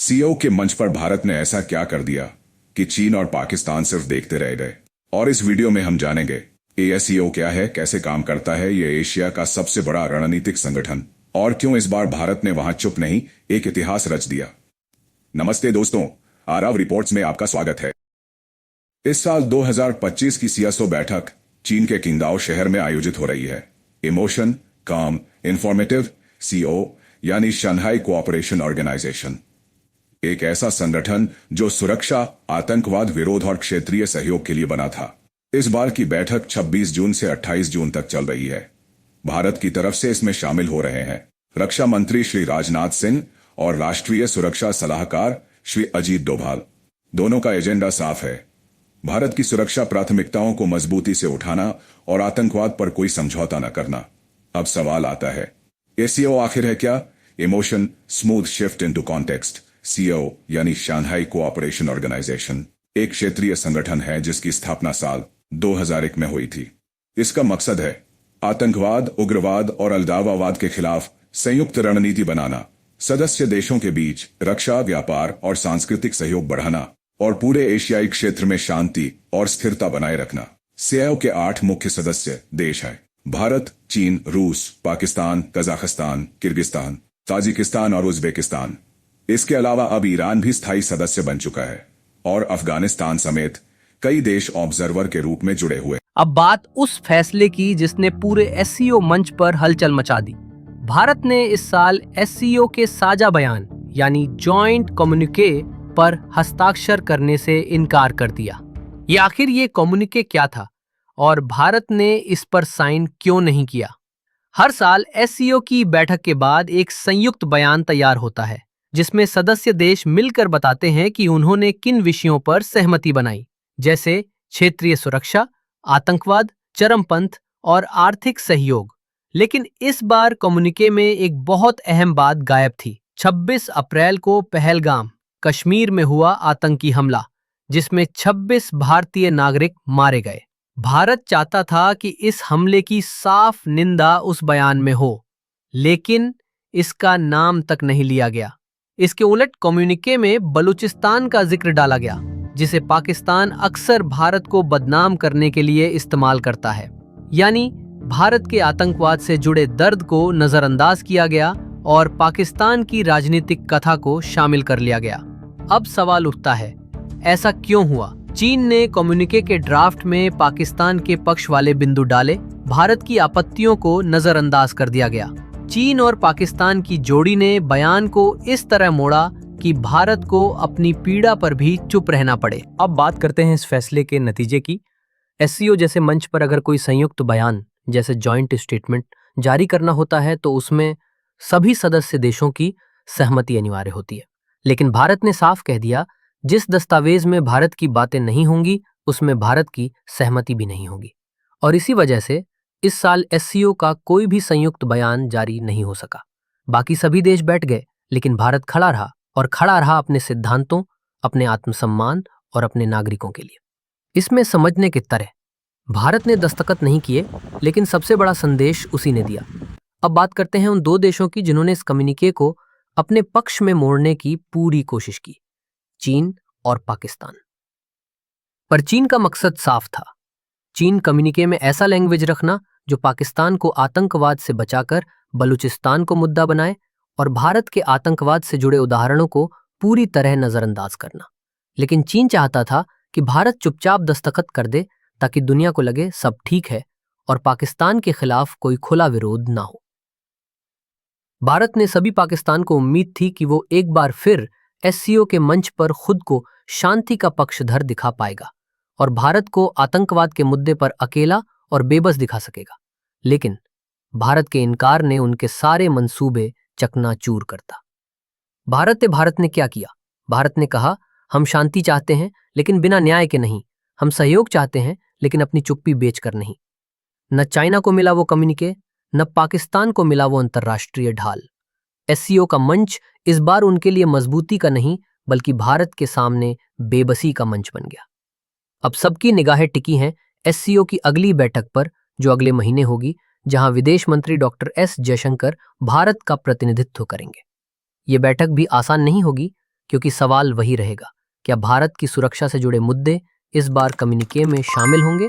CO के मंच पर भारत ने ऐसा क्या कर दिया कि चीन और पाकिस्तान सिर्फ देखते रह गए। और इस वीडियो में हम जानेंगे एएससीओ क्या है, कैसे काम करता है ये एशिया का सबसे बड़ा रणनीतिक संगठन, और क्यों इस बार भारत ने वहां चुप नहीं एक इतिहास रच दिया। नमस्ते दोस्तों, आरव रिपोर्ट्स में आपका स्वागत है। इस साल 2025 की सीएसओ बैठक चीन के किंगदाओ शहर में आयोजित हो रही है। इमोशन, काम, इंफॉर्मेटिव, सीओ यानी शंघाई कोऑपरेशन ऑर्गेनाइजेशन, एक ऐसा संगठन जो सुरक्षा, आतंकवाद विरोध और क्षेत्रीय सहयोग के लिए बना था। इस बार की बैठक 26 जून से 28 जून तक चल रही है। भारत की तरफ से इसमें शामिल हो रहे हैं रक्षा मंत्री श्री राजनाथ सिंह और राष्ट्रीय सुरक्षा सलाहकार श्री अजीत डोभाल। दोनों का एजेंडा साफ है, भारत की सुरक्षा प्राथमिकताओं को मजबूती से उठाना और आतंकवाद पर कोई समझौता न करना। अब सवाल आता है, एसीओ आखिर है क्या? Emotion, smooth shift into context. CO यानी शंघाई कोऑपरेशन ऑर्गेनाइजेशन एक क्षेत्रीय संगठन है जिसकी स्थापना साल 2001 में हुई थी। इसका मकसद है आतंकवाद, उग्रवाद और अलगाववाद के खिलाफ संयुक्त रणनीति बनाना, सदस्य देशों के बीच रक्षा, व्यापार और सांस्कृतिक सहयोग बढ़ाना और पूरे एशियाई क्षेत्र में शांति और स्थिरता बनाए रखना। सीओ के 8 मुख्य सदस्य देश हैं: भारत, चीन, रूस, पाकिस्तान, कजाकिस्तान, किर्गिस्तान, ताजिकिस्तान और उज्बेकिस्तान। इसके अलावा अब ईरान भी स्थायी सदस्य बन चुका है और अफगानिस्तान समेत कई देश ऑब्जर्वर के रूप में जुड़े हुए। अब बात उस फैसले की जिसने पूरे एससीओ मंच पर हलचल मचा दी। भारत ने इस साल एससीओ के साझा बयान यानी जॉइंट कम्युनिके पर हस्ताक्षर करने से इनकार कर दिया। आखिर ये कम्युनिके क्या था और भारत ने इस पर साइन क्यों नहीं किया? हर साल एससीओ की बैठक के बाद एक संयुक्त बयान तैयार होता है जिसमें सदस्य देश मिलकर बताते हैं कि उन्होंने किन विषयों पर सहमति बनाई, जैसे क्षेत्रीय सुरक्षा, आतंकवाद, चरमपंथ और आर्थिक सहयोग। लेकिन इस बार कम्युनिके में एक बहुत अहम बात गायब थी। 26 अप्रैल को पहलगाम, कश्मीर में हुआ आतंकी हमला जिसमें 26 भारतीय नागरिक मारे गए। भारत चाहता था कि इस हमले की साफ निंदा उस बयान में हो, लेकिन इसका नाम तक नहीं लिया गया। इसके उलट कम्युनिके में बलूचिस्तान का जिक्र डाला गया, जिसे पाकिस्तान अक्सर भारत को बदनाम करने के लिए इस्तेमाल करता है। यानी भारत के आतंकवाद से जुड़े दर्द को नजरअंदाज किया गया और पाकिस्तान की राजनीतिक कथा को शामिल कर लिया गया। अब सवाल उठता है, ऐसा क्यों हुआ? चीन ने कम्युनिके के ड्राफ्ट में पाकिस्तान के पक्ष वाले बिंदु डाले, भारत की आपत्तियों को नजरअंदाज कर दिया गया। चीन और पाकिस्तान की जोड़ी ने बयान को इस तरह मोड़ा कि भारत को अपनी पीड़ा पर भी चुप रहना पड़े। अब बात करते हैं इस फैसले के नतीजे की। एससीओ जैसे मंच पर अगर कोई संयुक्त बयान जैसे जॉइंट स्टेटमेंट जारी करना होता है तो उसमें सभी सदस्य देशों की सहमति अनिवार्य होती है। लेकिन भारत ने साफ कह दिया, जिस दस्तावेज में भारत की बातें नहीं होंगी उसमें भारत की सहमति भी नहीं होगी। और इसी वजह से इस साल एससीओ का कोई भी संयुक्त बयान जारी नहीं हो सका। बाकी सभी देश बैठ गए, लेकिन भारत खड़ा रहा, और खड़ा रहा अपने सिद्धांतों, अपने आत्मसम्मान और अपने नागरिकों के लिए। इसमें समझने की तरह भारत ने दस्तखत नहीं किए, लेकिन सबसे बड़ा संदेश उसी ने दिया। अब बात करते हैं उन दो देशों की जिन्होंने इस कम्युनिके को अपने पक्ष में मोड़ने की पूरी कोशिश की, चीन और पाकिस्तान। पर चीन का मकसद साफ था। चीन कम्युनिके में ऐसा लैंग्वेज रखना जो पाकिस्तान को आतंकवाद से बचाकर बलूचिस्तान को मुद्दा बनाए और भारत के आतंकवाद से जुड़े उदाहरणों को पूरी तरह नजरअंदाज करना। लेकिन चीन चाहता था कि भारत चुपचाप दस्तखत कर दे ताकि दुनिया को लगे सब ठीक है और पाकिस्तान के खिलाफ कोई खुला विरोध ना हो। भारत ने सभी पाकिस्तान को उम्मीद थी कि वो एक बार फिर एससीओ के मंच पर खुद को शांति का पक्षधर दिखा पाएगा और भारत को आतंकवाद के मुद्दे पर अकेला और बेबस दिखा सकेगा। लेकिन भारत के इनकार ने उनके सारे मंसूबे चकनाचूर करता। भारत ने क्या किया? भारत ने कहा, हम शांति चाहते हैं लेकिन बिना न्याय के नहीं, हम सहयोग चाहते हैं लेकिन अपनी चुप्पी बेचकर नहीं। न चाइना को मिला वो कम्युनिके, न पाकिस्तान को मिला वो अंतर्राष्ट्रीय ढाल। एससीओ का मंच इस बार उनके लिए मजबूती का नहीं बल्कि भारत के सामने बेबसी का मंच बन गया। अब सबकी निगाहें टिकी हैं एससीओ की अगली बैठक पर जो अगले महीने होगी, जहां विदेश मंत्री डॉक्टर एस जयशंकर भारत का प्रतिनिधित्व करेंगे। ये बैठक भी आसान नहीं होगी क्योंकि सवाल वही रहेगा, क्या भारत की सुरक्षा से जुड़े मुद्दे इस बार कम्युनिके में शामिल होंगे